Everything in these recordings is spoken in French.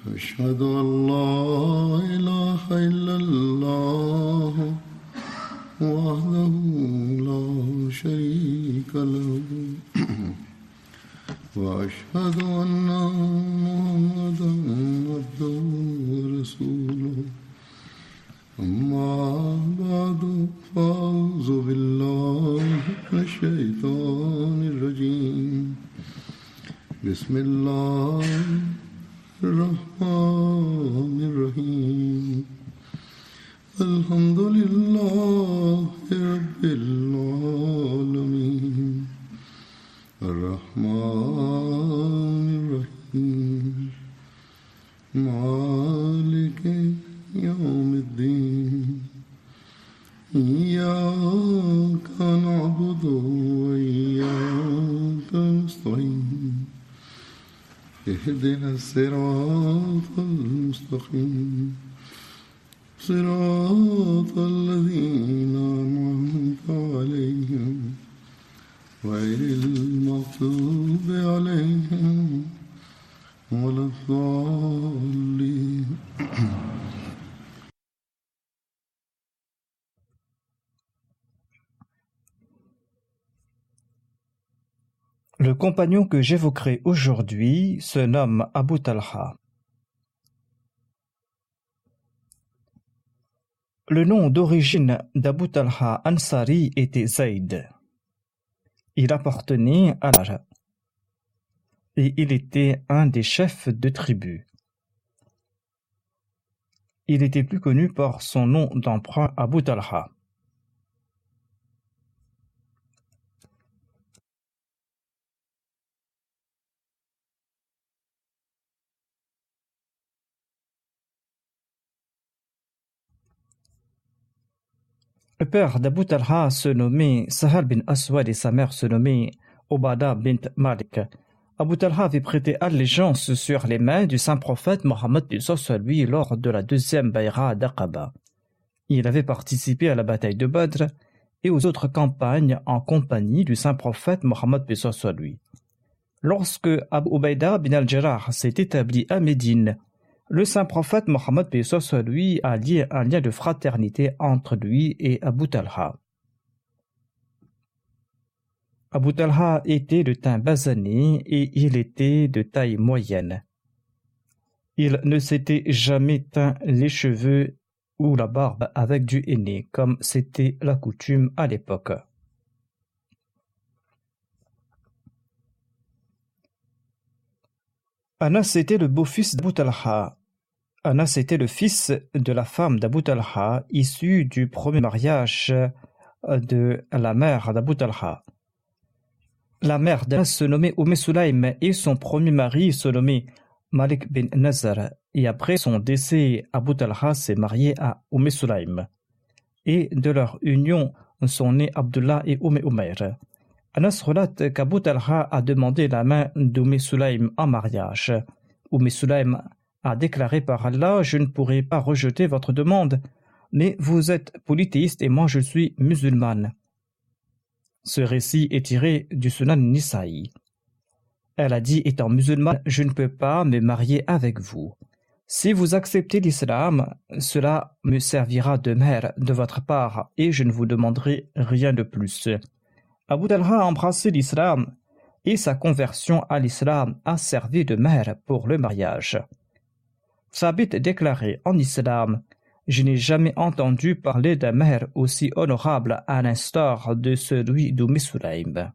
أشهد أن لا إله إلا الله وحده لا شريك له وأشهد أن محمدا عبده ورسوله أما بعد فأعوذ بالله من الشيطان الرجيم بسم الله الرحمن الرحيم الحمد لله رب العالمين الرحمن الرحيم مالك يوم الدين إياك نعبد وإياك نستعين اهدنا الصراط المستقيم صراط الذين أنعمت عليهم غير المغضوب عليهم ولا الضالين. Le compagnon que j'évoquerai aujourd'hui se nomme Abu Talha. Le nom d'origine d'Abu Talha Ansari était Zayd. Il appartenait à l'Arab et il était un des chefs de tribu. Il était plus connu par son nom d'emprunt Abu Talha. Le père d'Abu Talha se nommait Sahal bin Aswad et sa mère se nommait Obada bint Malik. Abu Talha avait prêté allégeance sur les mains du saint prophète Mohammed lui lors de la deuxième bayra d'Aqaba. Il avait participé à la bataille de Badr et aux autres campagnes en compagnie du saint prophète Mohammed lui. Lorsque Abu Ubaïda bin al-Jarrah s'est établi à Médine, le saint prophète Mohammed lui a lié un lien de fraternité entre lui et Abu Talha. Abu Talha était de teint basané et il était de taille moyenne. Il ne s'était jamais teint les cheveux ou la barbe avec du henné, comme c'était la coutume à l'époque. Anas était le beau-fils d'Abu Talha. Anas était le fils de la femme d'Abu Talha, issu du premier mariage de la mère d'Abu Talha. La mère d'Anas se nommait Sulaym et son premier mari se nommait Malik bin Nazar. Et après son décès, Abu Talha s'est marié à Sulaym. Et de leur union sont nés Abdullah et Umayr. Anas relate qu'Abu Talha a demandé la main Sulaym en mariage. Sulaym a déclaré par Allah: je ne pourrai pas rejeter votre demande, mais vous êtes polythéiste et moi je suis musulmane. Ce récit est tiré du Sunan Nisa'i. Elle a dit: étant musulmane, je ne peux pas me marier avec vous. Si vous acceptez l'islam, cela me servira de mère de votre part et je ne vous demanderai rien de plus. Abu Talha a embrassé l'islam et sa conversion à l'islam a servi de mère pour le mariage. Thabit déclarait en islam: je n'ai jamais entendu parler d'un maire aussi honorable à l'instar de celui Sulaym.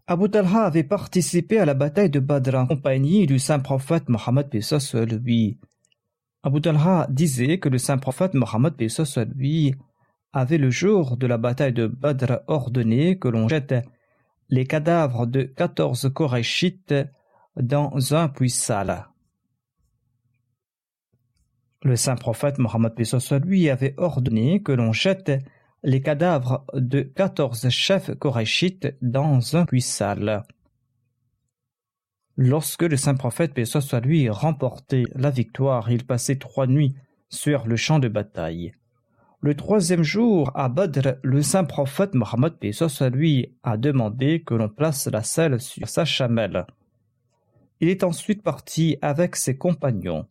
Abu Talha avait participé à la bataille de Badr en compagnie du saint prophète Mohammed lui. Abu Talha disait que le saint prophète Mohammed lui avait le jour de la bataille de Badr ordonné que l'on jette les cadavres de 14 Korachites dans un puits sale. Le saint prophète Mohammed lui avait ordonné que l'on jette les cadavres de 14 chefs Korachites dans un puits sale. Lorsque le saint prophète, paix soit lui, remportait la victoire, il passait 3 nuits sur le champ de bataille. Le troisième jour, à Badr, le saint prophète Mohammed paix soit lui a demandé que l'on place la selle sur sa chamelle. Il est ensuite parti avec ses compagnons.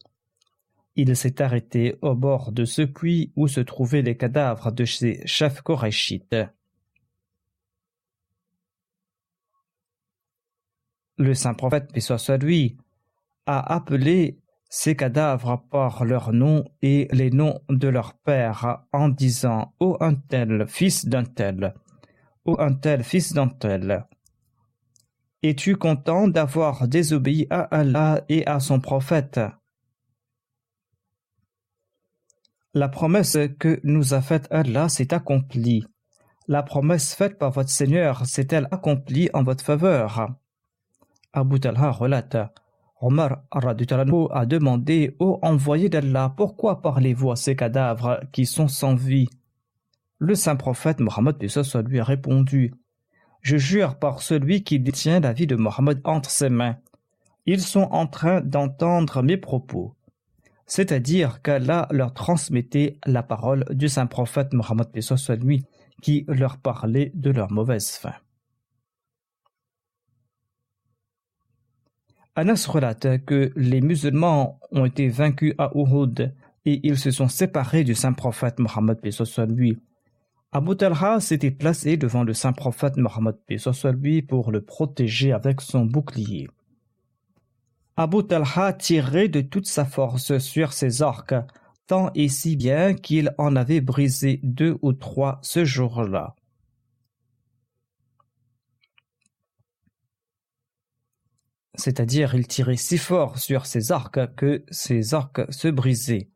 Il s'est arrêté au bord de ce puits où se trouvaient les cadavres de ses chefs Korachites. Le saint prophète paix soit lui a appelé ces cadavres par leurs noms et les noms de leurs pères en disant « Ô un tel, fils d'un tel, ô un tel, fils d'un tel, es-tu content d'avoir désobéi à Allah et à son prophète ?» La promesse que nous a faite Allah s'est accomplie. La promesse faite par votre Seigneur s'est-elle accomplie en votre faveur? Abu Talha relate. Omar a demandé au envoyé d'Allah, pourquoi parlez-vous à ces cadavres qui sont sans vie? Le saint prophète Mohammed lui a répondu, je jure par celui qui détient la vie de Mohammed entre ses mains. Ils sont en train d'entendre mes propos. C'est-à-dire qu'Allah leur transmettait la parole du saint prophète Mohammed lui qui leur parlait de leur mauvaise fin. Anas relate que les musulmans ont été vaincus à Uhud et ils se sont séparés du saint prophète Mohammed lui. Abu Talha s'était placé devant le saint prophète Mohammed lui pour le protéger avec son bouclier. Abu Talha tirait de toute sa force sur ses arcs, tant et si bien qu'il en avait brisé 2 ou 3 ce jour-là. C'est-à-dire, il tirait si fort sur ses arcs que ses arcs se brisaient.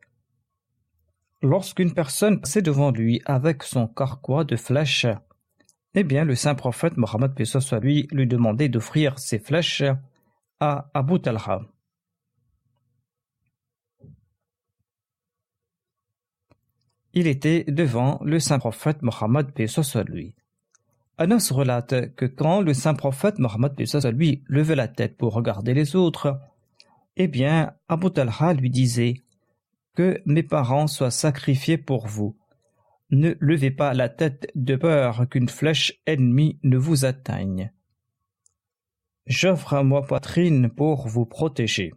Lorsqu'une personne passait devant lui avec son carquois de flèches, eh bien, le saint prophète Mohammed lui demandait d'offrir ses flèches à Abu Talha. Il était devant le saint prophète Mohammed lui. Anas relate que quand le saint prophète Mohammed lui levait la tête pour regarder les autres, eh bien, Abu Talha lui disait que mes parents soient sacrifiés pour vous. Ne levez pas la tête de peur qu'une flèche ennemie ne vous atteigne. J'offre ma poitrine pour vous protéger.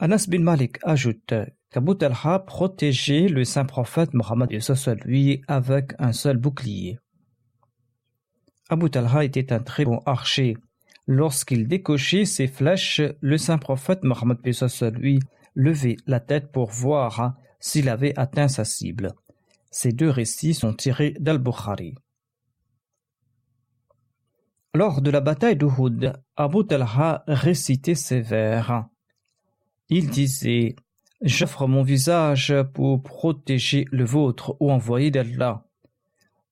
Anas bin Malik ajoute qu'Abu Talha protégeait le saint prophète Mohammed lui avec un seul bouclier. Abu Talha était un très bon archer. Lorsqu'il décochait ses flèches, le saint prophète Mohammed lui levait la tête pour voir s'il avait atteint sa cible. Ces 2 récits sont tirés d'Al-Bukhari. Lors de la bataille d'Uhud, Abu Talha récitait ces vers. Il disait « J'offre mon visage pour protéger le vôtre, ô envoyé d'Allah.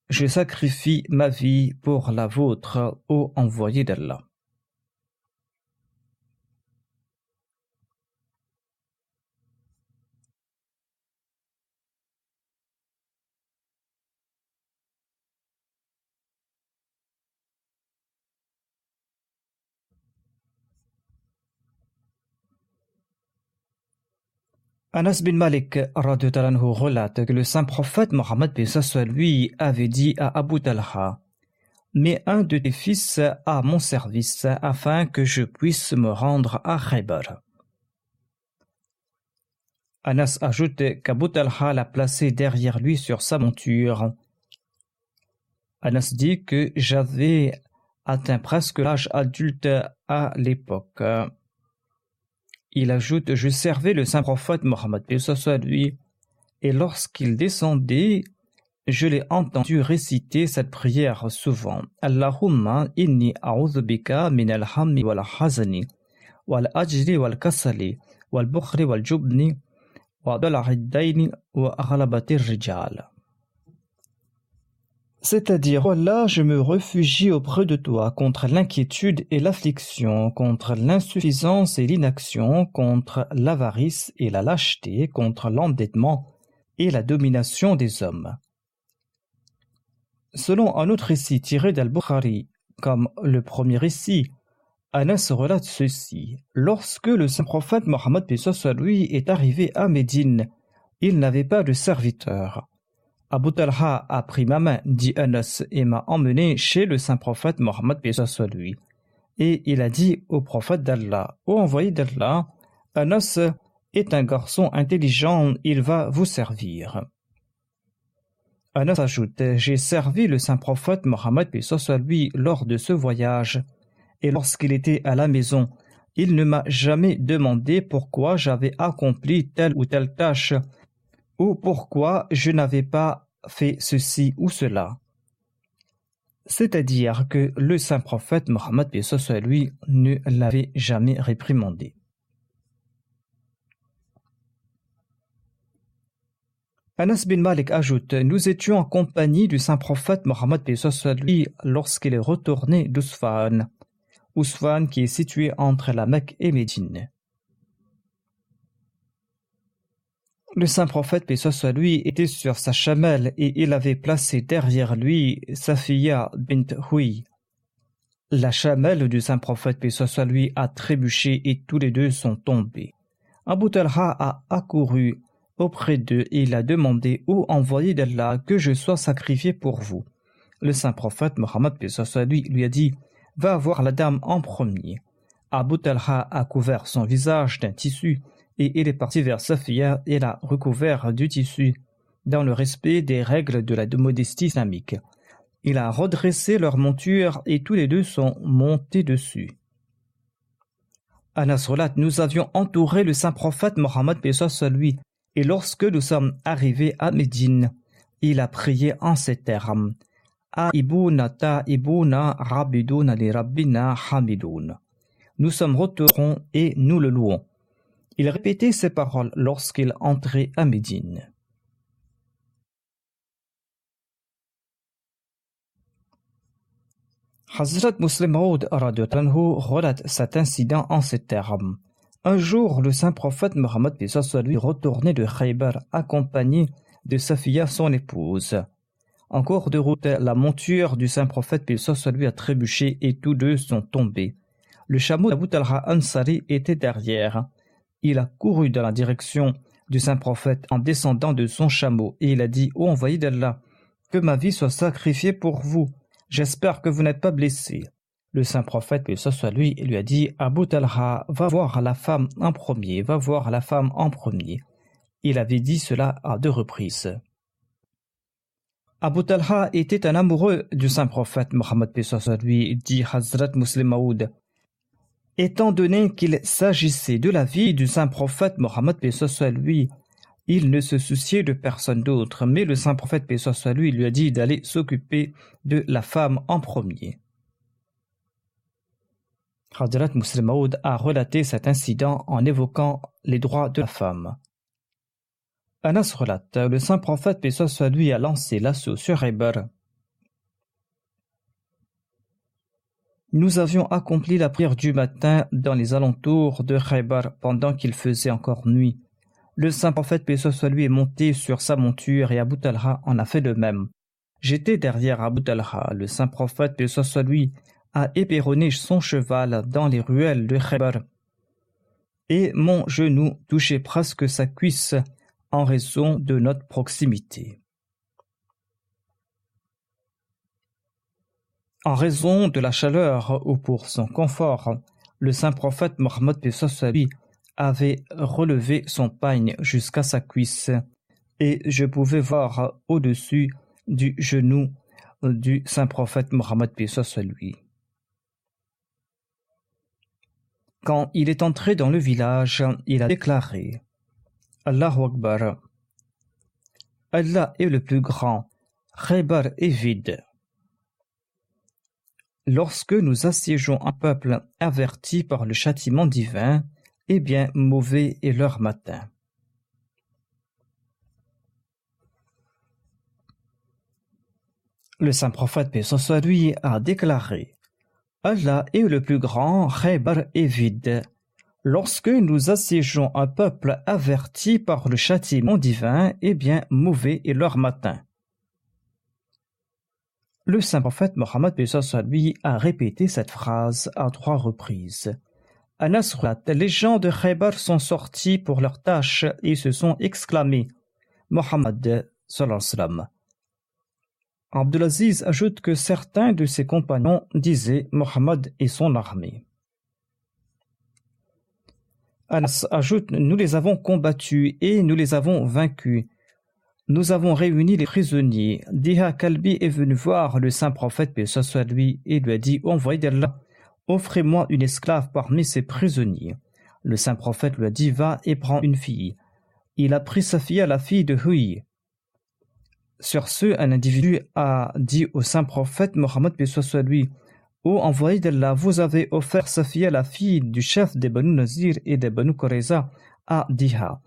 Je sacrifie ma vie pour la vôtre, ô envoyé d'Allah. » Anas bin Malik relate que le saint prophète Mohammed lui avait dit à Abu Talha « Mets un de tes fils à mon service afin que je puisse me rendre à Khaybar. » Anas ajoute qu'Abu Talha l'a placé derrière lui sur sa monture. Anas dit que j'avais atteint presque l'âge adulte à l'époque. Il ajoute « Je servais le saint prophète Mohammed lui, et lorsqu'il descendait, je l'ai entendu réciter cette prière souvent. Allahumma inni a'udhu bika min al-hammi wal hazani, wal ajri wal kasali, wal bukhri wal jubni, wa dala'id dayni wa aghlabati rijal. » C'est-à-dire, « Oh Allah, je me réfugie auprès de toi contre l'inquiétude et l'affliction, contre l'insuffisance et l'inaction, contre l'avarice et la lâcheté, contre l'endettement et la domination des hommes. » Selon un autre récit tiré d'Al-Bukhari, comme le premier récit, Anas relate ceci. Lorsque le saint prophète Mohammed lui est arrivé à Médine, il n'avait pas de serviteur. Abu Talha a pris ma main, dit Anas, et m'a emmené chez le saint prophète Mohammed lui. Et il a dit au prophète d'Allah, ô envoyé d'Allah, Anas est un garçon intelligent, il va vous servir. Anas ajoute, j'ai servi le saint prophète Mohammed lui lors de ce voyage, et lorsqu'il était à la maison, il ne m'a jamais demandé pourquoi j'avais accompli telle ou telle tâche, ou pourquoi je n'avais pas fait ceci ou cela. C'est-à-dire que le saint prophète Mohammed lui ne l'avait jamais réprimandé. Anas bin Malik ajoute, nous étions en compagnie du saint prophète Mohammed lui lorsqu'il est retourné d'Ousfan. Ousfan qui est situé entre la Mecque et Médine. Le saint prophète, paix soit lui, était sur sa chamelle et il avait placé derrière lui Safiya bint Huy. La chamelle du saint prophète, paix soit lui, a trébuché et tous les deux sont tombés. Abu Talha a accouru auprès d'eux et il a demandé « Ô envoyé d'Allah, que je sois sacrifié pour vous ?» Le saint prophète Mohammed, paix soit lui a dit « Va voir la dame en premier. » Abu Talha a couvert son visage d'un tissu et il est parti vers Safiya et l'a recouvert du tissu, dans le respect des règles de la modestie islamique. Il a redressé leur monture et tous les deux sont montés dessus. Anas relate, nous avions entouré le saint prophète Mohammed lui, et lorsque nous sommes arrivés à Médine, il a prié en ces termes. Aibuna ta'ibuna rabiduna li rabbina hamidun. Nous sommes retournés et nous le louons. Il répétait ces paroles lorsqu'il entrait à Médine. Hazrat Muslim Maud relate cet incident en ces termes. Un jour, le saint prophète Mohammed lui retournait de Khaybar accompagné de Safiya, son épouse. En cours de route, la monture du saint prophète lui a trébuché et tous deux sont tombés. Le chameau d'Abu Talha Ansari était derrière. Il a couru dans la direction du saint prophète en descendant de son chameau et il a dit « Ô envoyé d'Allah, que ma vie soit sacrifiée pour vous. J'espère que vous n'êtes pas blessé. » Le saint prophète, que ce soit lui a dit « Abu Talha, va voir la femme en premier, va voir la femme en premier. » Il avait dit cela à 2 reprises. Abu Talha était un amoureux du saint prophète Mohammed, dit Hazrat Muslim Maud. Étant donné qu'il s'agissait de la vie du saint prophète Mohammed, lui, il ne se souciait de personne d'autre, mais le saint prophète, lui a dit d'aller s'occuper de la femme en premier. Hazrat Muslim Maud a relaté cet incident en évoquant les droits de la femme. Anas relate, le saint prophète, lui, a lancé l'assaut sur Khaybar. Nous avions accompli la prière du matin dans les alentours de Khaybar pendant qu'il faisait encore nuit. Le saint prophète, lui, est monté sur sa monture et Abu Talha en a fait de même. J'étais derrière Abu Talha. Le saint prophète, lui, a éperonné son cheval dans les ruelles de Khaybar. Et mon genou touchait presque sa cuisse en raison de notre proximité. En raison de la chaleur ou pour son confort, le saint prophète Mohammed lui avait relevé son pagne jusqu'à sa cuisse et je pouvais voir au-dessus du genou du saint prophète Mohammed lui. Quand il est entré dans le village, il a déclaré « Allahu Akbar » Allah est le plus grand, Khaybar est vide. Lorsque nous assiégeons un peuple averti par le châtiment divin, eh bien mauvais est leur matin. Le saint prophète, paix soit lui, a déclaré « Allah est le plus grand, Khaybar est vide. » Lorsque nous assiégeons un peuple averti par le châtiment divin, eh bien mauvais est leur matin. Le saint prophète Mohammed lui a répété cette phrase à 3 reprises. Anas relate, les gens de Khaybar sont sortis pour leurs tâches et se sont exclamés Mohammed sallallahu alayhi wa sallam. Abdulaziz ajoute que certains de ses compagnons disaient Mohammed et son armée. Anas ajoute, nous les avons combattus et nous les avons vaincus. Nous avons réuni les prisonniers. Diha Kalbi est venu voir le saint prophète, paix soit lui, et lui a dit, envoyé d'Allah, offrez-moi une esclave parmi ces prisonniers. Le saint prophète lui a dit, va et prends une fille. Il a pris Safiya, la fille de Huy. Sur ce, un individu a dit au saint prophète Mohammed, paix soit lui, ô envoyé d'Allah, vous avez offert Safiya, la fille du chef des Banu Nazir et des Banu Qurayza, à Diha.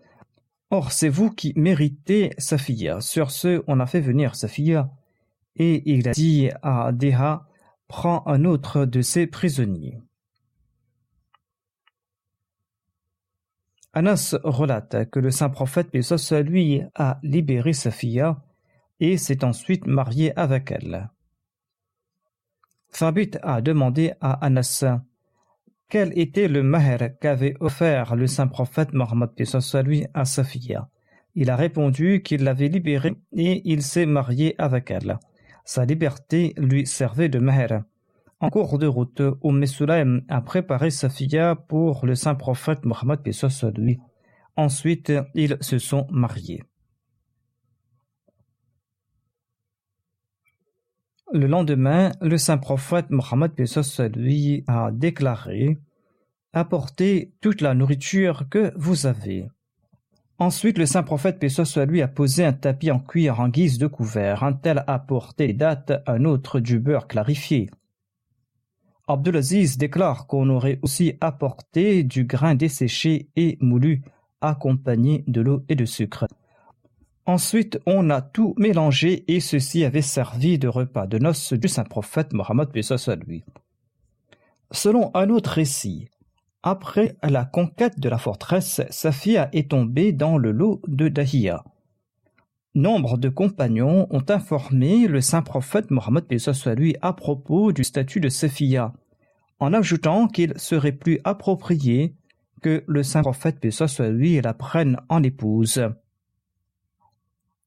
Or, c'est vous qui méritez Safiya. Sur ce, on a fait venir Safiya, et il a dit à Diha, prends un autre de ses prisonniers. Anas relate que le saint prophète, paix soit lui, a libéré Safiya et s'est ensuite marié avec elle. Thabit a demandé à Anas quel était le maher qu'avait offert le saint prophète Mohammed lui à Safiya. Il a répondu qu'il l'avait libérée et il s'est marié avec elle. Sa liberté lui servait de maher. En cours de route, Sulaym a préparé Safiya pour le saint prophète Mohammed lui. Ensuite, ils se sont mariés. Le lendemain, le saint prophète Mohammed lui a déclaré « Apportez toute la nourriture que vous avez ». Ensuite, le saint prophète lui a posé un tapis en cuir en guise de couvert. Un tel a apporté des dattes, un autre du beurre clarifié. Abdulaziz déclare qu'on aurait aussi apporté du grain desséché et moulu, accompagné de l'eau et de sucre. Ensuite, on a tout mélangé et ceci avait servi de repas de noces du saint prophète Mohammed lui. Selon un autre récit, après la conquête de la forteresse, Safiya est tombée dans le lot de Dahiya. Nombre de compagnons ont informé le saint prophète Mohammed lui à propos du statut de Safiya, en ajoutant qu'il serait plus approprié que le saint prophète lui la prenne en épouse.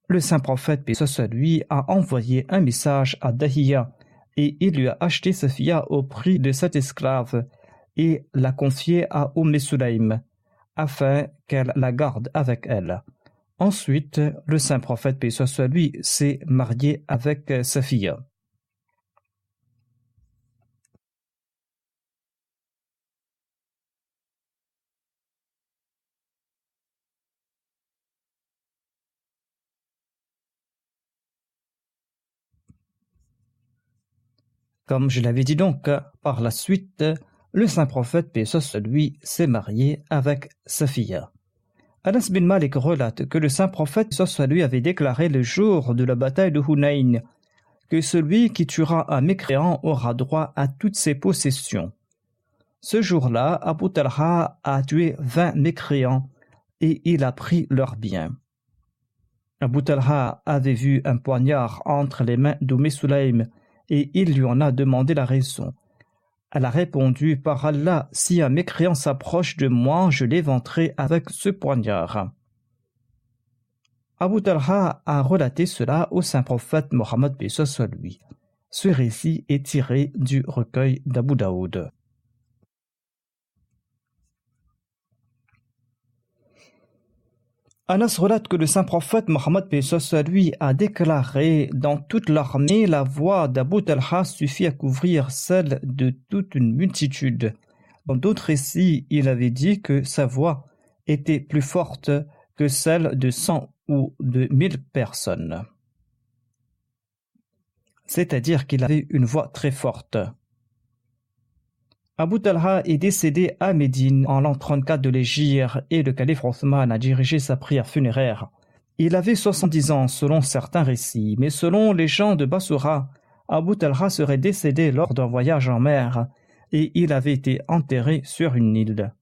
Le saint prophète lui a envoyé un message à Dahiya et il lui a acheté Safiya au prix de cette esclave et l'a confiée à Sulaym afin qu'elle la garde avec elle. Ensuite, le saint prophète lui s'est marié avec Safiya. Comme je l'avais dit donc, par la suite, le saint prophète, paix soit sur lui, s'est marié avec Safiya. Anas bin Malik relate que le saint prophète, paix soit sur lui, avait déclaré le jour de la bataille de Hunayn que celui qui tuera un mécréant aura droit à toutes ses possessions. Ce jour-là, Abu Talha a tué 20 mécréants et il a pris leurs biens. Abu Talha avait vu un poignard entre les mains Sulaym et il lui en a demandé la raison. Elle a répondu, par Allah, si un mécréant s'approche de moi, je l'éventrerai avec ce poignard. Abu Talha a relaté cela au saint prophète Mohammed paix soit lui. Ce récit est tiré du recueil d'Abu Daoud. Anas relate que le saint prophète Mohammed paix soit lui a déclaré dans toute l'armée la voix d'Abu Talha suffit à couvrir celle de toute une multitude. Dans d'autres récits, il avait dit que sa voix était plus forte que celle de 100 ou de 1000 personnes. C'est-à-dire qu'il avait une voix très forte. Abu Talha est décédé à Médine en l'an 34 de l'Hégire et le calife Othman a dirigé sa prière funéraire. Il avait 70 ans selon certains récits, mais selon les gens de Bassoura, Abu Talha serait décédé lors d'un voyage en mer et il avait été enterré sur une île.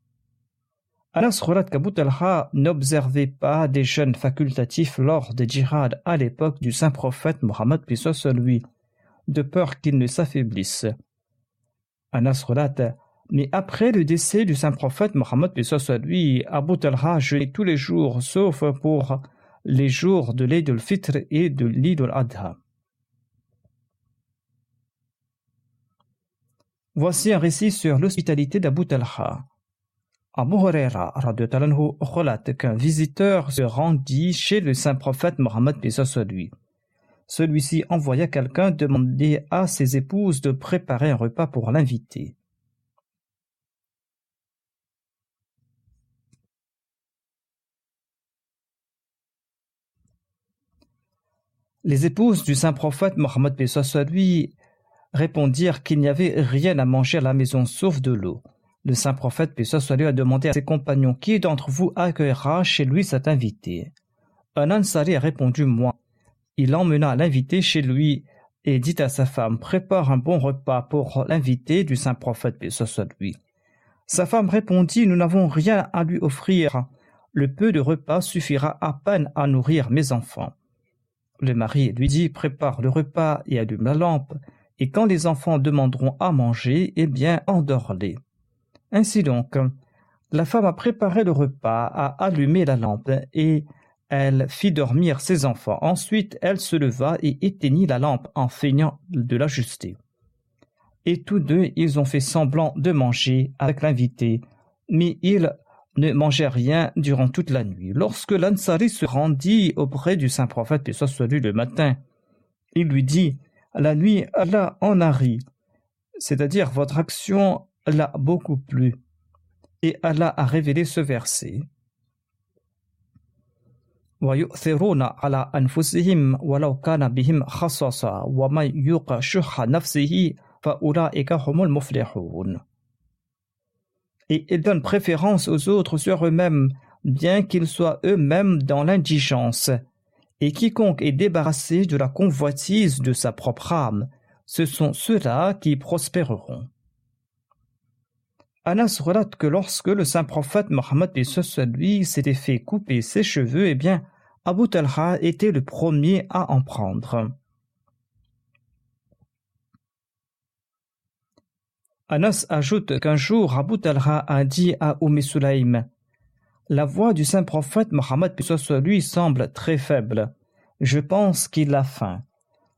Anas relate qu'Abu Talha n'observait pas des jeûnes facultatifs lors des djihad à l'époque du saint prophète Mohammed paix soit sur lui. de peur qu'ils ne s'affaiblissent. Anas relate, mais après le décès du saint prophète Mohammed lui, Abu Talha jeûnait tous les jours sauf pour les jours de l'Eid al-Fitr et de l'Eid al-Adha. Voici un récit sur l'hospitalité d'Abu Talha. Abu Huraira relate qu'un visiteur se rendit chez le saint prophète Mohammed lui. Celui-ci envoya quelqu'un demander à ses épouses de préparer un repas pour l'inviter. Les épouses du saint prophète Mohammed lui répondirent qu'il n'y avait rien à manger à la maison sauf de l'eau. Le saint prophète lui a demandé à ses compagnons qui d'entre vous accueillera chez lui cet invité. Un Ansari a répondu moi. Il emmena l'invité chez lui et dit à sa femme prépare un bon repas pour l'invité du saint prophète lui. Sa femme répondit nous n'avons rien à lui offrir. Le peu de repas suffira à peine à nourrir mes enfants. Le mari lui dit prépare le repas et allume la lampe. Et quand les enfants demanderont à manger, eh bien, endors-les. Ainsi donc, la femme a préparé le repas, a allumé la lampe et elle fit dormir ses enfants. Ensuite, elle se leva et éteignit la lampe en feignant de l'ajuster. Et tous deux, ils ont fait semblant de manger avec l'invité, mais ils ne mangeaient rien durant toute la nuit. Lorsque l'Ansari se rendit auprès du saint prophète, et soit lui le matin, il lui dit la nuit, Allah en a ri, c'est-à-dire votre action l'a beaucoup plu. Et Allah a révélé ce verset. وَيُؤْثِرُونَ عَلَى أَنفُسِهِمْ وَلَوْ كَانَ بِهِمْ خَصَاصَةٌ وَمَنْ يُوقَ شُحَّ نَفْسِهِ فَأُولَٰئِكَ هُمُ الْمُفْلِحُونَ. Et ils donnent préférence aux autres sur eux-mêmes, bien qu'ils soient eux-mêmes dans l'indigence. Et quiconque est débarrassé de la convoitise de sa propre âme, ce sont ceux-là qui prospéreront. Anas relate que lorsque le saint prophète Mohammed lui s'était fait couper ses cheveux, eh bien, Abu Talha était le premier à en prendre. Anas ajoute qu'un jour, Abu Talha a dit à Sulaym, la voix du saint prophète Mohammed lui semble très faible. Je pense qu'il a faim.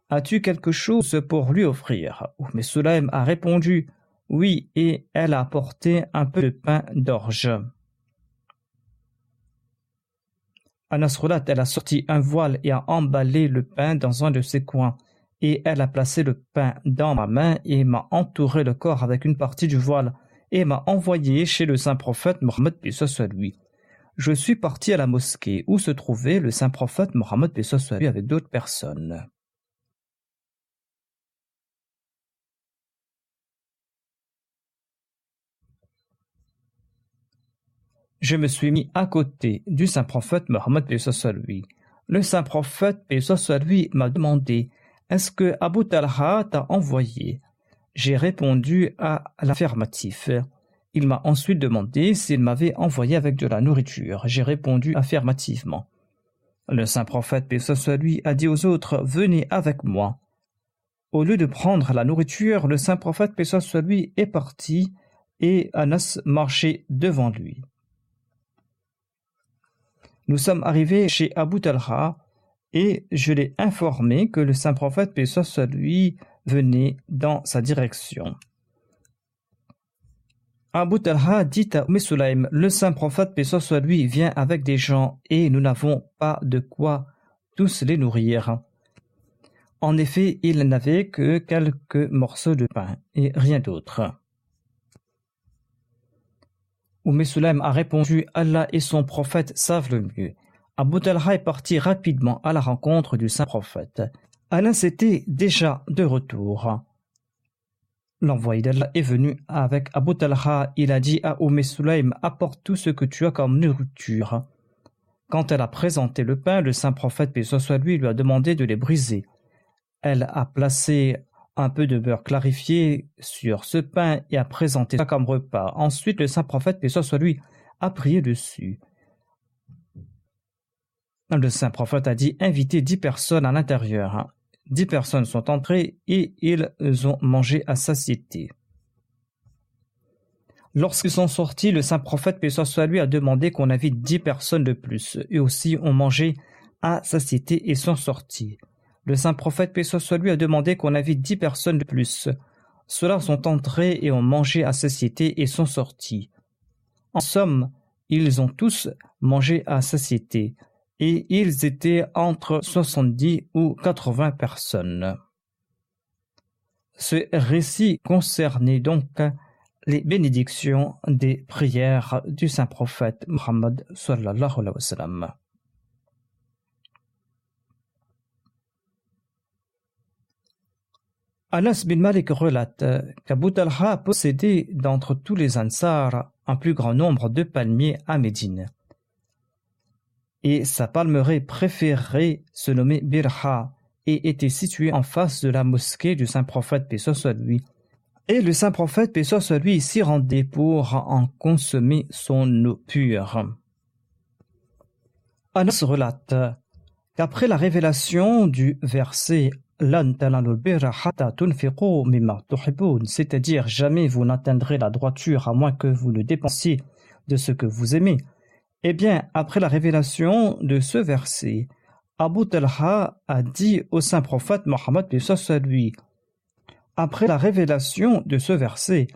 As-tu quelque chose pour lui offrir? Sulaym a répondu, oui, et elle a apporté un peu de pain d'orge. Anas relate, elle a sorti un voile et a emballé le pain dans un de ses coins, et elle a placé le pain dans ma main et m'a entouré le corps avec une partie du voile et m'a envoyé chez le saint prophète Mohammed lui. Je suis parti à la mosquée où se trouvait le saint prophète Mohammed lui avec d'autres personnes. Je me suis mis à côté du saint prophète Mohammed lui. Le saint prophète lui m'a demandé est-ce que Abu Talha t'a envoyé? J'ai répondu à l'affirmatif. Il m'a ensuite demandé s'il m'avait envoyé avec de la nourriture. J'ai répondu affirmativement. Le saint prophète, paix soit lui, a dit aux autres, venez avec moi. Au lieu de prendre la nourriture, le saint prophète, paix soit lui, est parti et Anas marchait devant lui. Nous sommes arrivés chez Abu Talha et je l'ai informé que le saint prophète, paix soit lui, venait dans sa direction. Abu Talha dit à Sulaym, le saint prophète, paix soit lui, vient avec des gens et nous n'avons pas de quoi tous les nourrir. En effet, il n'avait que quelques morceaux de pain et rien d'autre. Sulaym a répondu, Allah et son prophète savent le mieux. Abu Talha est parti rapidement à la rencontre du saint prophète. Anas était déjà de retour. L'envoyé d'Allah est venu avec Abu Talha. Il a dit à Sulaym, apporte tout ce que tu as comme nourriture. Quand elle a présenté le pain, le saint prophète, paix soit lui, lui a demandé de les briser. Elle a placé un peu de beurre clarifié sur ce pain et a présenté ça comme repas. Ensuite, le saint prophète, paix soit lui, a prié dessus. Le saint prophète a dit, invitez 10 personnes à l'intérieur. 10 personnes sont entrées et ils ont mangé à satiété. Lorsqu'ils sont sortis, le saint prophète, paix soit lui, a demandé qu'on invite 10 personnes de plus. Eux aussi ont mangé à satiété et sont sortis. Le saint prophète, paix soit lui, a demandé qu'on invite 10 personnes de plus. Ceux-là sont entrés et ont mangé à satiété et sont sortis. En somme, ils ont tous mangé à satiété et ils étaient entre 70 ou 80 personnes. Ce récit concernait donc les bénédictions des prières du saint prophète Muhammad sallallahu alayhi wa sallam. Anas bin Malik relate qu'Abu Talha possédait d'entre tous les Ansar un plus grand nombre de palmiers à Médine. Et sa palmeraie préférée se nommait Birha et était située en face de la mosquée du saint prophète, paix soit lui. Et le saint prophète, paix soit lui, s'y rendait pour en consommer son eau pure. Anas relate qu'après la révélation du verset c'est-à-dire jamais vous n'atteindrez la droiture à moins que vous ne dépensiez de ce que vous aimez. Eh bien, après la révélation de ce verset, Abu Talha a dit au saint prophète Mohammed lui, après la révélation de ce verset,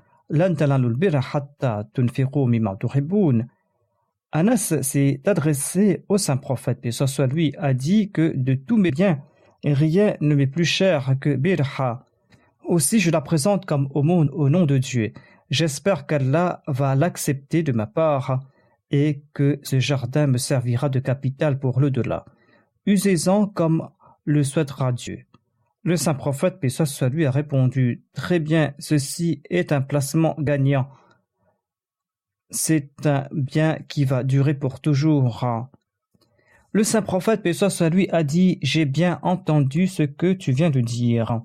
Anas s'est adressé au saint prophète lui, a dit que de tous mes biens, rien ne m'est plus cher que Birha. Aussi, je la présente comme aumône au nom de Dieu. J'espère qu'Allah va l'accepter de ma part et que ce jardin me servira de capital pour l'au-delà. Usez-en comme le souhaitera Dieu. Le saint prophète, paix soit lui, a répondu « Très bien, ceci est un placement gagnant. C'est un bien qui va durer pour toujours. » Le saint prophète, paix soit lui, a dit « J'ai bien entendu ce que tu viens de dire.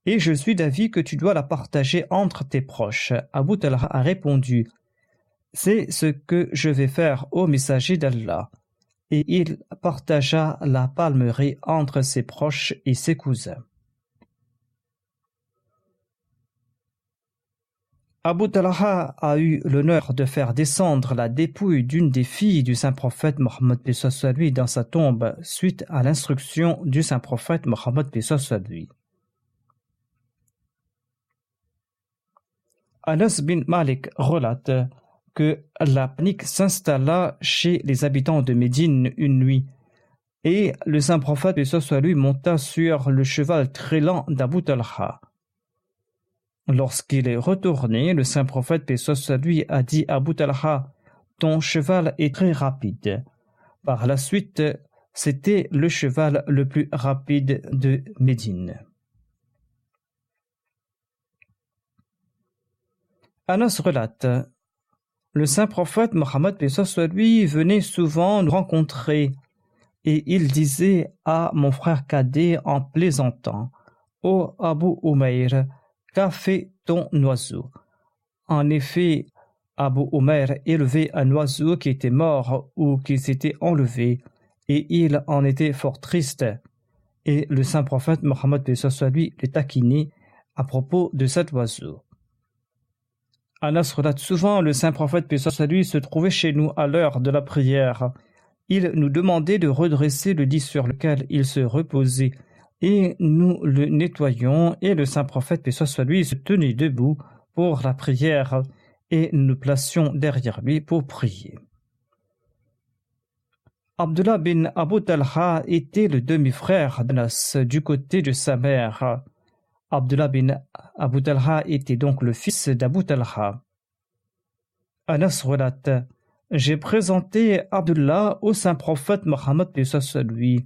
Et je suis d'avis que tu dois la partager entre tes proches. » Abu Talha a répondu « C'est ce que je vais faire au messager d'Allah. » Et il partagea la palmeraie entre ses proches et ses cousins. Abu Talha a eu l'honneur de faire descendre la dépouille d'une des filles du saint prophète Mohammed paix soit lui dans sa tombe suite à l'instruction du saint prophète Mohammed paix soit lui. Anas bin Malik relate que la panique s'installa chez les habitants de Médine une nuit et le saint prophète paix soit lui monta sur le cheval très lent d'Abu Talha. Lorsqu'il est retourné, le saint prophète paix soit lui a dit à Abu Talha « Ton cheval est très rapide. » Par la suite, c'était le cheval le plus rapide de Médine. Anas relate le saint prophète Mohammed paix soit lui venait souvent nous rencontrer et il disait à mon frère cadet en plaisantant « Ô Abu Umayr, qu'a fait ton oiseau ?» En effet, Abu Umayr élevait un oiseau qui était mort ou qui s'était enlevé, et il en était fort triste. Et le saint prophète Mohammed paix soit lui le taquinait à propos de cet oiseau. Anas relate souvent le saint prophète paix soit lui se trouvait chez nous à l'heure de la prière. Il nous demandait de redresser le lit sur lequel il se reposait. Et nous le nettoyions et le saint prophète paix soit lui se tenait debout pour la prière et nous nous placions derrière lui pour prier. Abdullah bin Abu Talha était le demi-frère d'Anas du côté de sa mère. Abdullah bin Abu Talha était donc le fils d'Abu Talha. Anas relate « J'ai présenté Abdullah au saint prophète Mohammed paix soit lui.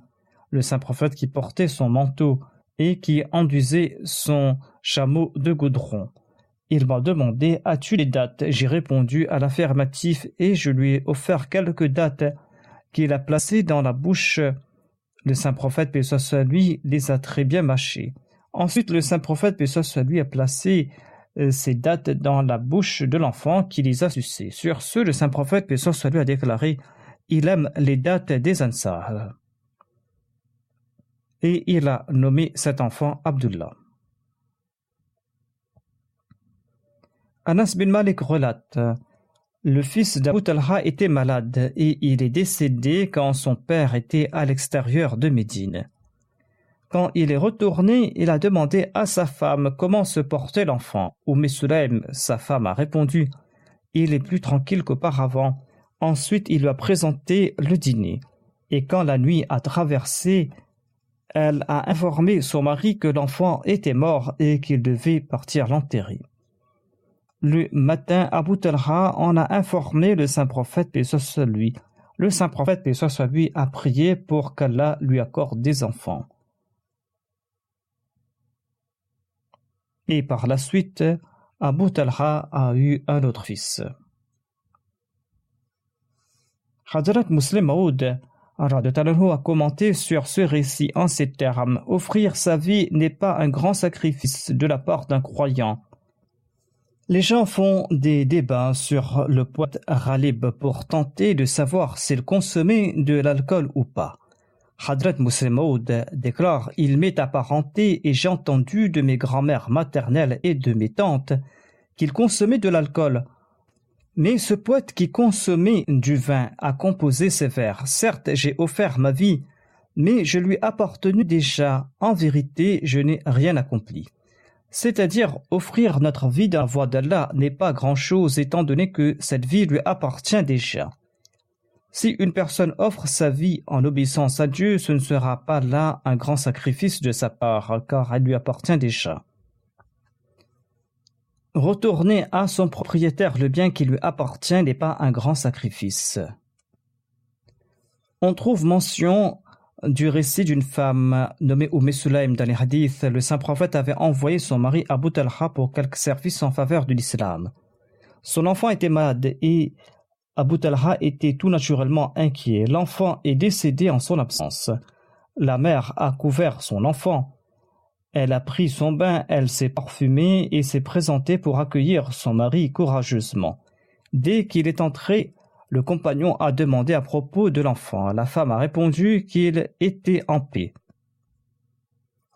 Le saint prophète qui portait son manteau et qui enduisait son chameau de goudron. Il m'a demandé « As-tu les dates ?» J'ai répondu à l'affirmatif et je lui ai offert quelques dates qu'il a placées dans la bouche. Le saint prophète paix soit lui les a très bien mâchées. Ensuite, le saint prophète paix soit lui a placé ces dates dans la bouche de l'enfant qui les a sucées. Sur ce, le saint prophète paix soit lui a déclaré « Il aime les dates des Ansar. » et il a nommé cet enfant Abdullah. Anas bin Malik relate: le fils d'Abu Talha était malade et il est décédé quand son père était à l'extérieur de Médine. Quand il est retourné, il a demandé à sa femme comment se portait l'enfant. Sulaym, sa femme, a répondu: il est plus tranquille qu'auparavant. Ensuite, il lui a présenté le dîner. Et quand la nuit a traversé, elle a informé son mari que l'enfant était mort et qu'il devait partir l'enterrer. Le matin, Abu Talha en a informé le saint prophète, paix soit lui. Le saint prophète, paix soit lui, a prié pour qu'Allah lui accorde des enfants. Et par la suite, Abu Talha a eu un autre fils. Hadrat Muslim Maud a commenté sur ce récit en ces termes: offrir sa vie n'est pas un grand sacrifice de la part d'un croyant. Les gens font des débats sur le poète Ghalib pour tenter de savoir s'il consommait de l'alcool ou pas. Hadrat Muslim Maud déclare: il m'est apparenté et j'ai entendu de mes grands-mères maternelles et de mes tantes qu'il consommait de l'alcool. Mais ce poète qui consommait du vin a composé ces vers: certes, j'ai offert ma vie, mais je lui appartenais déjà. En vérité, je n'ai rien accompli. C'est-à-dire, offrir notre vie dans la voie d'Allah n'est pas grand-chose étant donné que cette vie lui appartient déjà. Si une personne offre sa vie en obéissance à Dieu, ce ne sera pas là un grand sacrifice de sa part, car elle lui appartient déjà. Retourner à son propriétaire le bien qui lui appartient n'est pas un grand sacrifice. On trouve mention du récit d'une femme nommée Sulaym dans les hadiths. Le saint prophète avait envoyé son mari Abu Talha pour quelques services en faveur de l'islam. Son enfant était malade et Abu Talha était tout naturellement inquiet. L'enfant est décédé en son absence. La mère a couvert son enfant. Elle a pris son bain, elle s'est parfumée et s'est présentée pour accueillir son mari courageusement. Dès qu'il est entré, le compagnon a demandé à propos de l'enfant. La femme a répondu qu'il était en paix.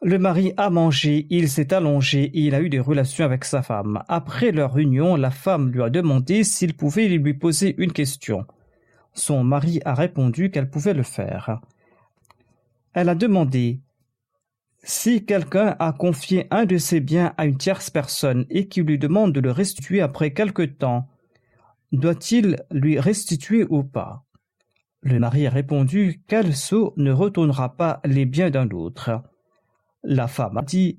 Le mari a mangé, il s'est allongé et il a eu des relations avec sa femme. Après leur union, la femme lui a demandé s'il pouvait lui poser une question. Son mari a répondu qu'elle pouvait le faire. Elle a demandé: si quelqu'un a confié un de ses biens à une tierce personne et qui lui demande de le restituer après quelque temps, doit-il lui restituer ou pas? Le mari a répondu: quel sot ne retournera pas les biens d'un autre? La femme a dit: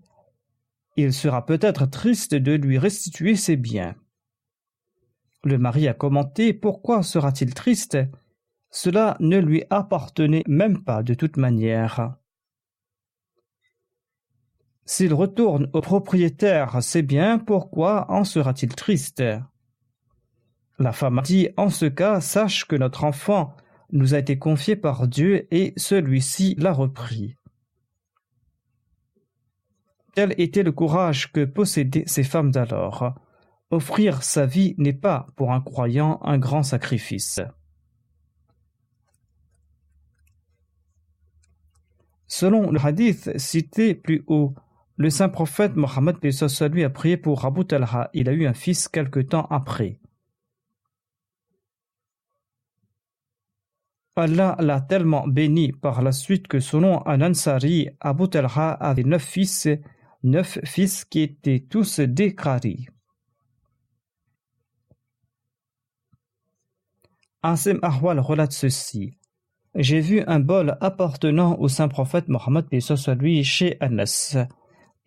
il sera peut-être triste de lui restituer ses biens. Le mari a commenté: pourquoi sera-t-il triste? Cela ne lui appartenait même pas de toute manière. S'il retourne au propriétaire ses biens, pourquoi en sera-t-il triste? La femme a dit: en ce cas, sache que notre enfant nous a été confié par Dieu et celui-ci l'a repris. Tel était le courage que possédaient ces femmes d'alors. Offrir sa vie n'est pas pour un croyant un grand sacrifice. Selon le hadith cité plus haut, le saint prophète Mohammed lui a prié pour Abu Talha. Il a eu un fils quelque temps après. Allah l'a tellement béni par la suite que selon un Ansari, Abu Talha avait 9 fils qui étaient tous des Qari. Asim Ahwal relate ceci: j'ai vu un bol appartenant au saint prophète Mohammed lui chez Anas.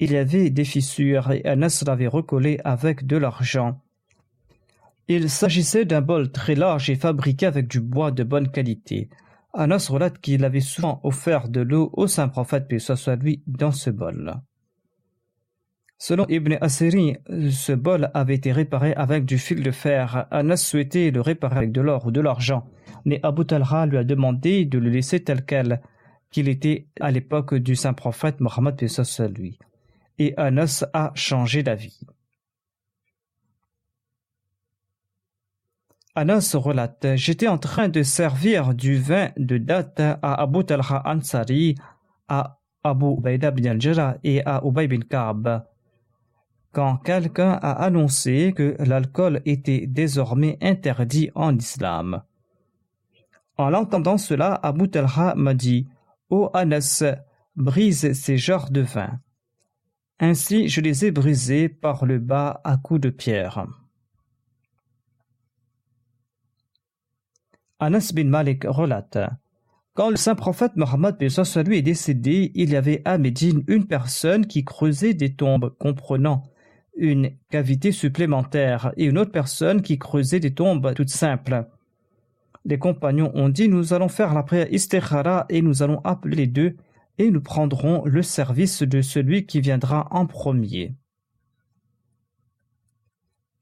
Il y avait des fissures et Anas l'avait recollé avec de l'argent. Il s'agissait d'un bol très large et fabriqué avec du bois de bonne qualité. Anas relate qu'il avait souvent offert de l'eau au saint prophète lui dans ce bol. Selon Ibn Asiri, ce bol avait été réparé avec du fil de fer. Anas souhaitait le réparer avec de l'or ou de l'argent, mais Abu Talha lui a demandé de le laisser tel quel qu'il était à l'époque du saint prophète Mohammed lui. Et Anas a changé d'avis. Anas relate: j'étais en train de servir du vin de date à Abu Talha Ansari à Abu Ubaïda bin al-Jarrah et à Ubay bin Ka'b, quand quelqu'un a annoncé que l'alcool était désormais interdit en islam. En l'entendant cela, Abu Talha m'a dit « Ô Anas, brise ces jarres de vin. » Ainsi, je les ai brisés par le bas à coups de pierre. Anas bin Malik relate: quand le saint prophète Mohammed est décédé, il y avait à Médine une personne qui creusait des tombes comprenant une cavité supplémentaire et une autre personne qui creusait des tombes toutes simples. Les compagnons ont dit: nous allons faire la prière istikhara et nous allons appeler les deux et nous prendrons le service de celui qui viendra en premier.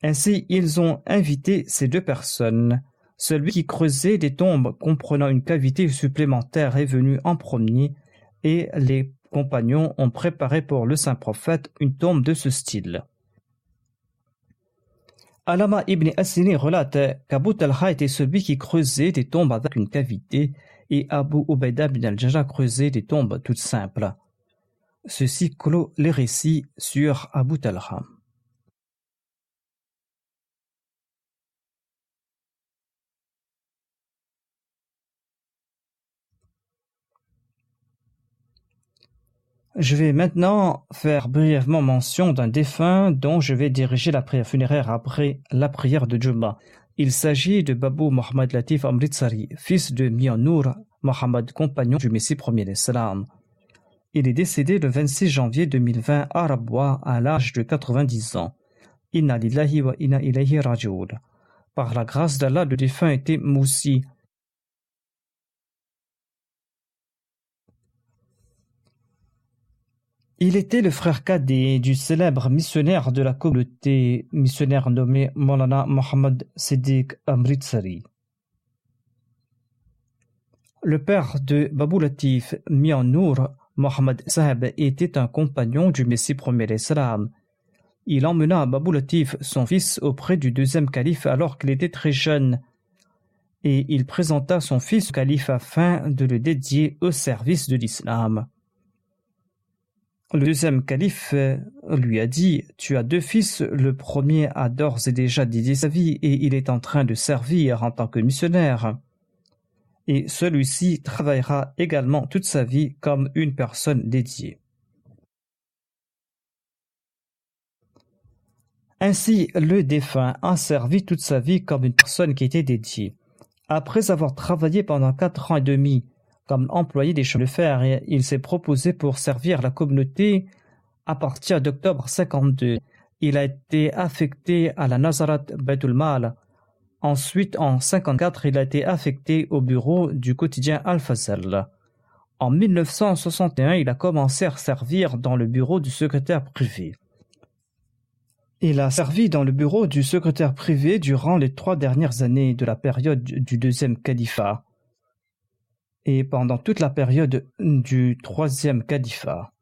Ainsi, ils ont invité ces deux personnes. Celui qui creusait des tombes comprenant une cavité supplémentaire est venu en premier et les compagnons ont préparé pour le saint prophète une tombe de ce style. Alama ibn Asini relate qu'Abu Talha était celui qui creusait des tombes avec une cavité et Abu Ubaïda bin al-Jarrah creusait des tombes toutes simples. Ceci clôt les récits sur Abu Talha. Je vais maintenant faire brièvement mention d'un défunt dont je vais diriger la prière funéraire après la prière de Jumma. Il s'agit de Babou Mohamed Latif Amritsari, fils de Mian Nour Mohamed, compagnon du Messie premier d'Islam. Il est décédé le 26 janvier 2020 à Rabwa à l'âge de 90 ans. Inna lillahi wa inna ilayhi raji'un. Par la grâce d'Allah, le défunt était Moussi. Il était le frère cadet du célèbre missionnaire de la communauté missionnaire nommé Maulana Mohammed Siddiq Amritsari. Le père de Babou Latif, Mian Nour Mohammed Saheb, était un compagnon du Messie premier d'Islam. Il emmena Babou Latif, son fils, auprès du deuxième calife alors qu'il était très jeune, et il présenta son fils au calife afin de le dédier au service de l'islam. Le deuxième calife lui a dit: « Tu as deux fils, le premier a d'ores et déjà dédié sa vie et il est en train de servir en tant que missionnaire. Et celui-ci travaillera également toute sa vie comme une personne dédiée. » Ainsi, le défunt a servi toute sa vie comme une personne qui était dédiée. Après avoir travaillé pendant 4 ans et demi comme employé des chemins de fer, il s'est proposé pour servir la communauté à partir d'octobre 52. Il a été affecté à la Nazarat Baitul Mal. Ensuite, en 54, il a été affecté au bureau du quotidien Al-Fazl. En 1961, il a commencé à servir dans le bureau du secrétaire privé. Il a servi dans le bureau du secrétaire privé durant les 3 dernières années de la période du deuxième califat et pendant toute la période du troisième califat.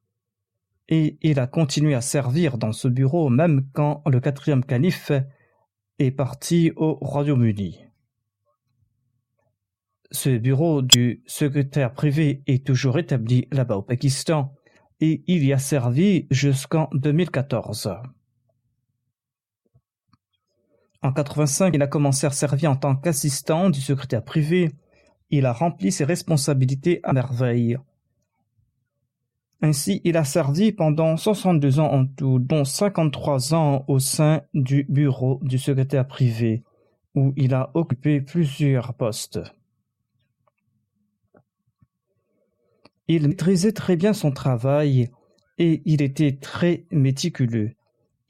Et il a continué à servir dans ce bureau même quand le 4e calife est parti au Royaume-Uni. Ce bureau du secrétaire privé est toujours établi là-bas au Pakistan et il y a servi jusqu'en 2014. En 85, il a commencé à servir en tant qu'assistant du secrétaire privé. Il a rempli ses responsabilités à merveille. Ainsi, il a servi pendant 62 ans en tout, dont 53 ans au sein du bureau du secrétaire privé, où il a occupé plusieurs postes. Il maîtrisait très bien son travail et il était très méticuleux.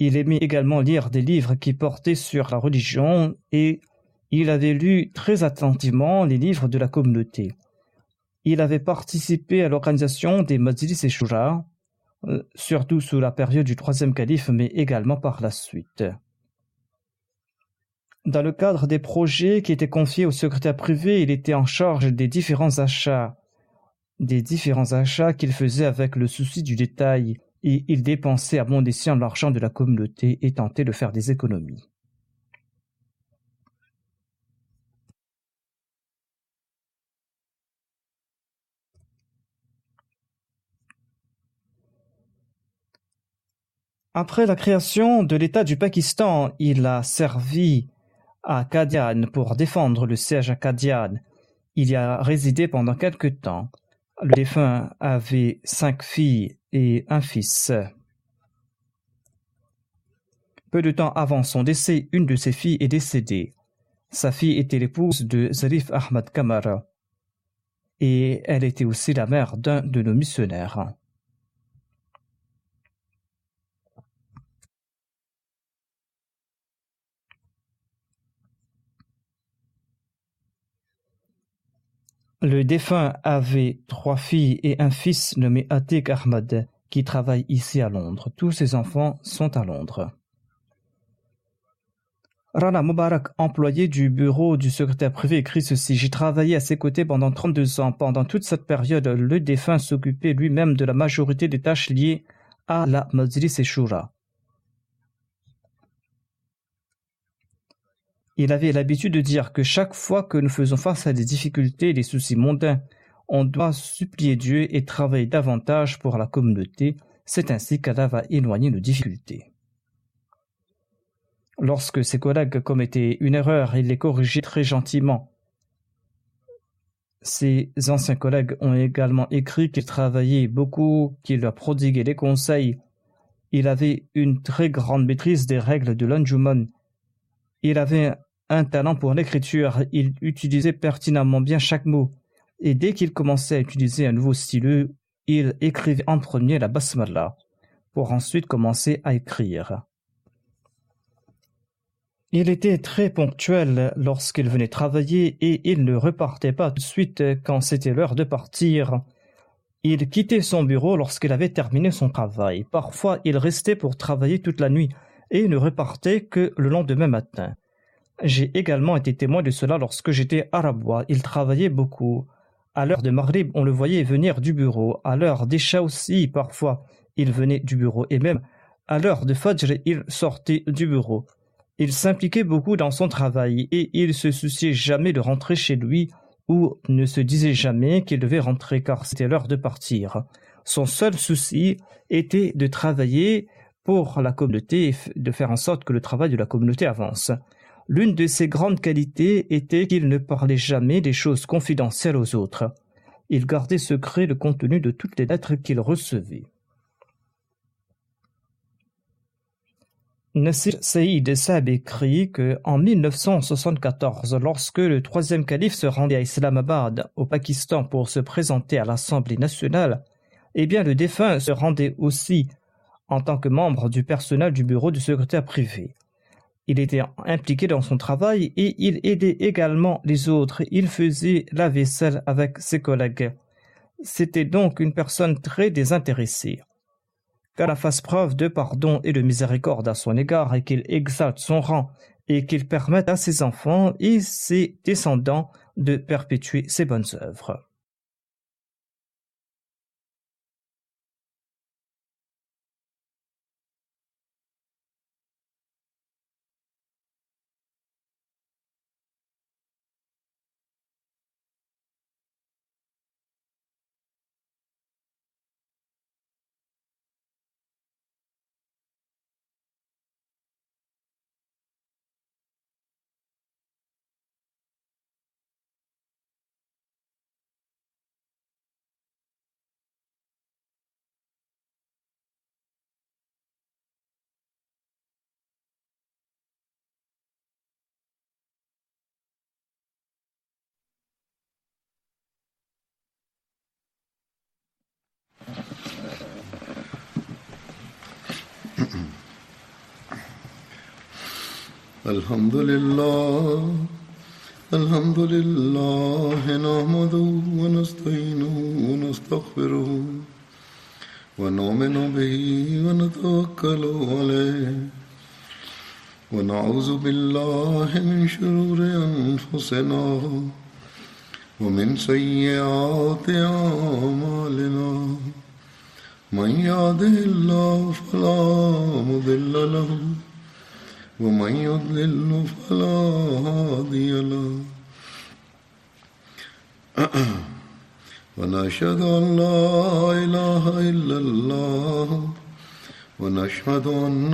Il aimait également lire des livres qui portaient sur la religion et il avait lu très attentivement les livres de la communauté. Il avait participé à l'organisation des Majlis et Shura, surtout sous la période du 3e calife, mais également par la suite. Dans le cadre des projets qui étaient confiés au secrétaire privé, il était en charge des différents achats qu'il faisait avec le souci du détail, et il dépensait à bon escient l'argent de la communauté et tentait de faire des économies. Après la création de l'État du Pakistan, il a servi à Qadian pour défendre le siège à Qadian. Il y a résidé pendant quelque temps. Le défunt avait 5 filles et un fils. Peu de temps avant son décès, une de ses filles est décédée. Sa fille était l'épouse de Zarif Ahmad Kamara et elle était aussi la mère d'un de nos missionnaires. Le défunt avait 3 filles et un fils nommé Atiq Ahmad qui travaille ici à Londres. Tous ses enfants sont à Londres. Rana Mubarak, employé du bureau du secrétaire privé, écrit ceci: J'ai travaillé à ses côtés pendant 32 ans. Pendant toute cette période, le défunt s'occupait lui-même de la majorité des tâches liées à la Majlis et Shura. Il avait l'habitude de dire que chaque fois que nous faisons face à des difficultés et des soucis mondains, on doit supplier Dieu et travailler davantage pour la communauté. C'est ainsi qu'Allah va éloigner nos difficultés. Lorsque ses collègues commettaient une erreur, il les corrigeait très gentiment. Ses anciens collègues ont également écrit qu'il travaillait beaucoup, qu'il leur prodiguait des conseils. Il avait une très grande maîtrise des règles de l'Anjuman. Il avait un talent pour l'écriture, il utilisait pertinemment bien chaque mot. Et dès qu'il commençait à utiliser un nouveau stylet, il écrivait en premier la basmala, pour ensuite commencer à écrire. Il était très ponctuel lorsqu'il venait travailler et il ne repartait pas tout de suite quand c'était l'heure de partir. Il quittait son bureau lorsqu'il avait terminé son travail. Parfois, il restait pour travailler toute la nuit et ne repartait que le lendemain matin. J'ai également été témoin de cela lorsque j'étais à Rabwa. Il travaillait beaucoup. À l'heure de Maghrib, on le voyait venir du bureau. À l'heure d'Isha aussi, parfois, il venait du bureau. Et même à l'heure de Fajr, il sortait du bureau. Il s'impliquait beaucoup dans son travail et il se souciait jamais de rentrer chez lui ou ne se disait jamais qu'il devait rentrer car c'était l'heure de partir. Son seul souci était de travailler pour la communauté et de faire en sorte que le travail de la communauté avance. L'une de ses grandes qualités était qu'il ne parlait jamais des choses confidentielles aux autres. Il gardait secret le contenu de toutes les lettres qu'il recevait. Nasir Saïd Saab écrit qu'en 1974, lorsque le troisième calife se rendait à Islamabad, au Pakistan, pour se présenter à l'Assemblée nationale, eh bien le défunt se rendait aussi en tant que membre du personnel du bureau du secrétaire privé. Il était impliqué dans son travail et il aidait également les autres. Il faisait la vaisselle avec ses collègues. C'était donc une personne très désintéressée. Qu'Allah fasse preuve de pardon et de miséricorde à son égard et qu'il exalte son rang et qu'il permette à ses enfants et ses descendants de perpétuer ses bonnes œuvres. الحمد لله نحمده ونستعينه ونستغفره ونؤمن به ونتوكل عليه ونعوذ بالله من شرور أنفسنا ومن سيئات أعمالنا من يهده الله فلا مضل له ومن يضلل فلا هادي له ونشهد أن لا إله إلا الله ونشهد أن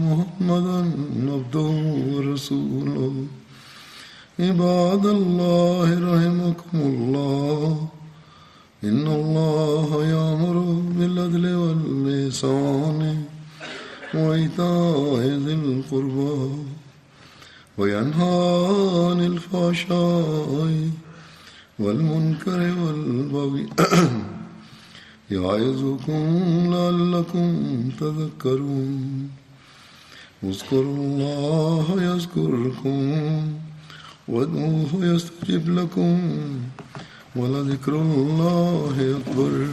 محمدا عبده ورسوله عباد الله رحمكم الله إن الله يأمر بالعدل والإحسان وإيتاء ذي القربى وينهى عن الفحشاء والمنكر والبغي يعظكم لعلكم تذكرون اذكروا الله يذكركم وادعوه يستجب لكم ولذكر الله أكبر